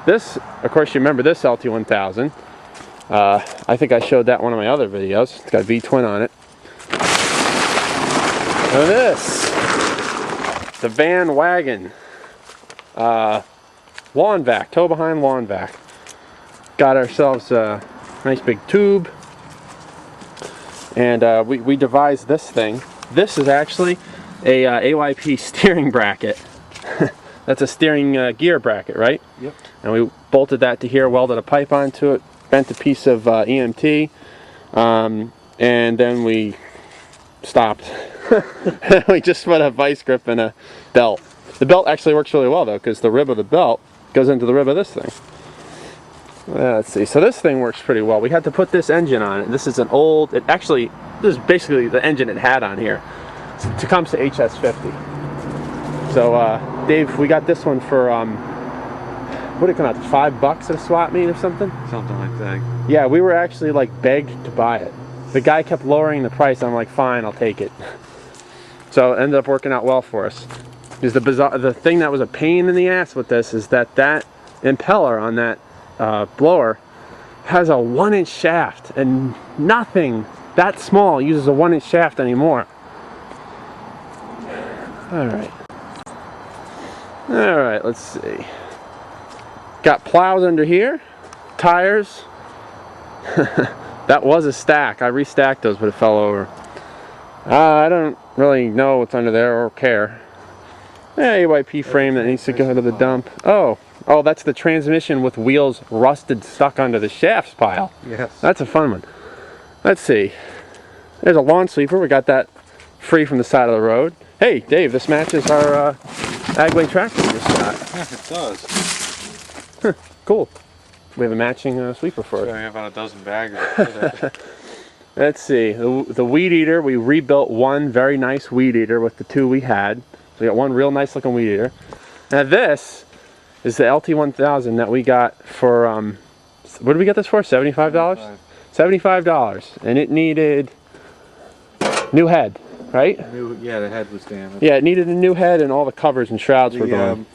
This, of course, you remember this LT1000. I think I showed that in one of my other videos. It's got V-twin on it. And this, the Van Wagon lawn vac, tow behind lawn vac. Got ourselves a nice big tube, and we devised this thing. This is actually a AYP steering bracket. That's a steering gear bracket, right? Yep. And we bolted that to here, welded a pipe onto it, bent a piece of EMT, and then we stopped. We just put a vice grip and a belt. The belt actually works really well though, because the rib of the belt goes into the rib of this thing. Let's see, so this thing works pretty well. We had to put this engine on it. This is an old, this is basically the engine it had on here. It's a Tecumseh HS50. So Dave, we got this one for, what did it come out to, $5 at a swap meet or something? Something like that. Yeah, we were actually like begged to buy it. The guy kept lowering the price. I'm like, fine, I'll take it. So it ended up working out well for us. Because the thing that was a pain in the ass with this is that impeller on that blower has a 1-inch shaft, and nothing that small uses a 1-inch shaft anymore. Alright, let's see. Got plows under here, tires. That was a stack. I restacked those, but it fell over. I don't really know what's under there or care. AYP frame that needs to go to the dump. Oh, that's the transmission with wheels rusted stuck under the shafts pile. Yes. That's a fun one. Let's see. There's a lawn sweeper. We got that free from the side of the road. Hey, Dave, this matches our Agway tractor we just got. Yeah, it does. Cool. We have a matching sweeper for it. So I have about a dozen bags. Let's see. The weed eater, we rebuilt one very nice weed eater with the two we had. So we got one real nice looking weed eater. Now this is the LT1000 that we got for, what did we get this for? $75? $75. And it needed new head, right? Yeah, the head was damaged. Yeah, it needed a new head, and all the covers and shrouds were gone.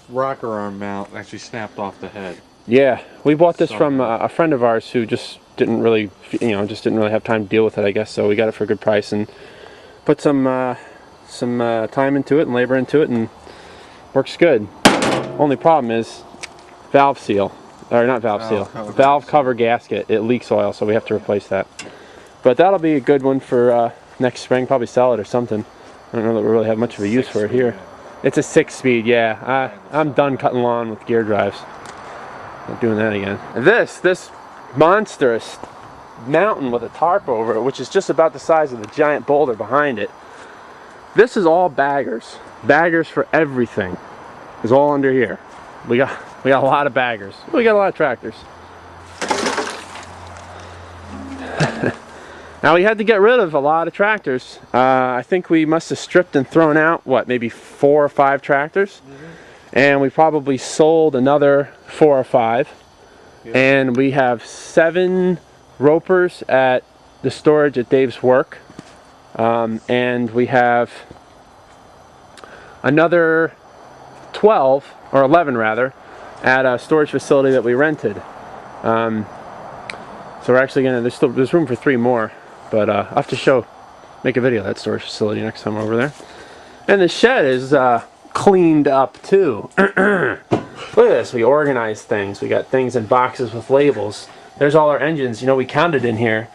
Rocker arm mount actually snapped off the head. Yeah, we bought this from a friend of ours who just didn't really, have time to deal with it, I guess. So we got it for a good price and put some time into it and labor into it, and works good. Only problem is valve seal, or not valve seal, valve cover gasket. It leaks oil, so we have to replace that. But that'll be a good one for next spring. Probably sell it or something. I don't know that we really have much of a use for it here. It's a 6-speed, yeah. I'm done cutting lawn with gear drives. Not doing that again. This monstrous mountain with a tarp over it, which is just about the size of the giant boulder behind it. This is all baggers. Baggers for everything is all under here. We got a lot of baggers. We got a lot of tractors. Now we had to get rid of a lot of tractors. I think we must have stripped and thrown out, what, maybe 4 or 5 tractors? And we probably sold another 4 or 5. Yep. And we have 7 ropers at the storage at Dave's work. And we have another 12, or 11 rather, at a storage facility that we rented. So we're actually there's room for 3 more. But I'll have to make a video of that storage facility next time we're over there. And the shed is cleaned up too. Look at this, we organized things. We got things in boxes with labels. There's all our engines. You know, we counted in here.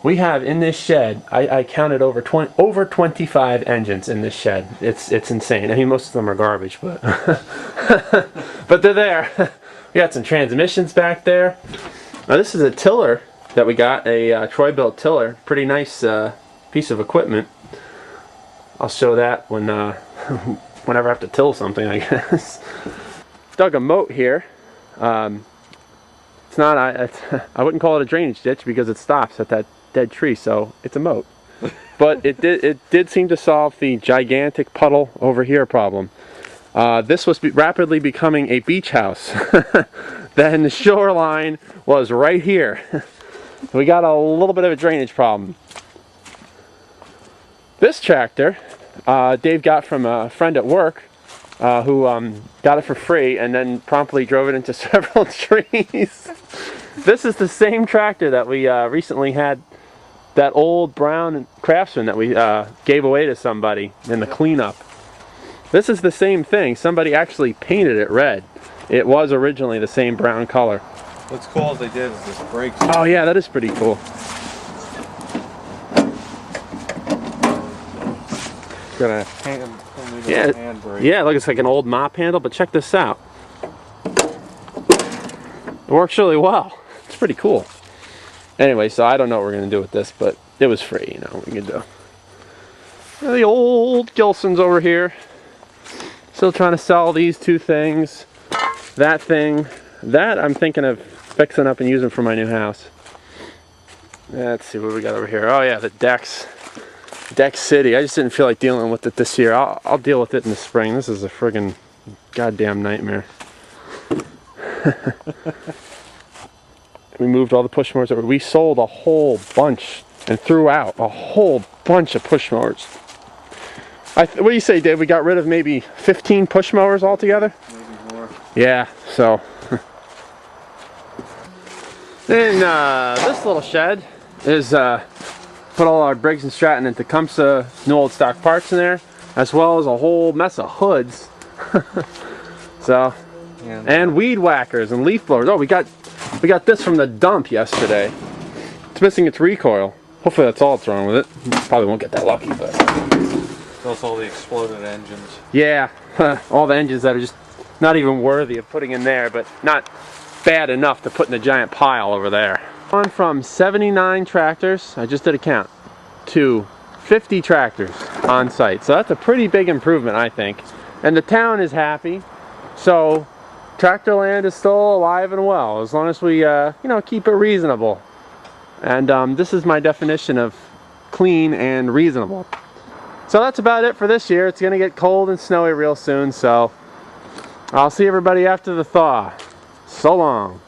We have in this shed, I counted over 25 engines in this shed. It's insane. I mean, most of them are garbage, but but they're there. We got some transmissions back there. Now this is a tiller that we got, a Troy-built tiller. Pretty nice piece of equipment. I'll show that when whenever I have to till something, I guess. Dug a moat here. It's not. I wouldn't call it a drainage ditch because it stops at that dead tree, so it's a moat. But it did seem to solve the gigantic puddle over here problem. This was rapidly becoming a beach house. Then the shoreline was right here. We got a little bit of a drainage problem. This tractor Dave got from a friend at work. who got it for free and then promptly drove it into several trees. This is the same tractor that we recently had, that old brown Craftsman that we gave away to somebody in the cleanup. This is the same thing. Somebody actually painted it red. It was originally the same brown color. What's cool they did is this brakes. Oh yeah, that is pretty cool. Got a hand, Yeah, hand brake. yeah, look, it's like an old mop handle, but check this out. It works really well. It's pretty cool. Anyway, so I don't know what we're going to do with this, but it was free, you know, we can do. The old Gilson's over here. Still trying to sell these two things. That thing. That I'm thinking of fixing up and using for my new house. Let's see what we got over here. Oh yeah, the Dex City. I just didn't feel like dealing with it this year. I'll deal with it in the spring. This is a friggin' goddamn nightmare. We moved all the push mowers over. We sold a whole bunch and threw out a whole bunch of push mowers. What do you say, Dave? We got rid of maybe 15 push mowers altogether? Maybe more. Yeah, so. Then this little shed is put all our Briggs & Stratton and Tecumseh new old stock parts in there, as well as a whole mess of hoods. So, and weed whackers and leaf blowers. Oh, we got this from the dump yesterday. It's missing its recoil. Hopefully that's all that's wrong with it. Probably won't get that lucky, but. Plus all the exploded engines. Yeah, all the engines that are just not even worthy of putting in there, but not bad enough to put in a giant pile over there. On from 79 tractors, I just did a count, to 50 tractors on site. So that's a pretty big improvement, I think. And the town is happy. So tractor land is still alive and well, as long as we, you know, keep it reasonable. And this is my definition of clean and reasonable. So that's about it for this year. It's going to get cold and snowy real soon, so I'll see everybody after the thaw. So long.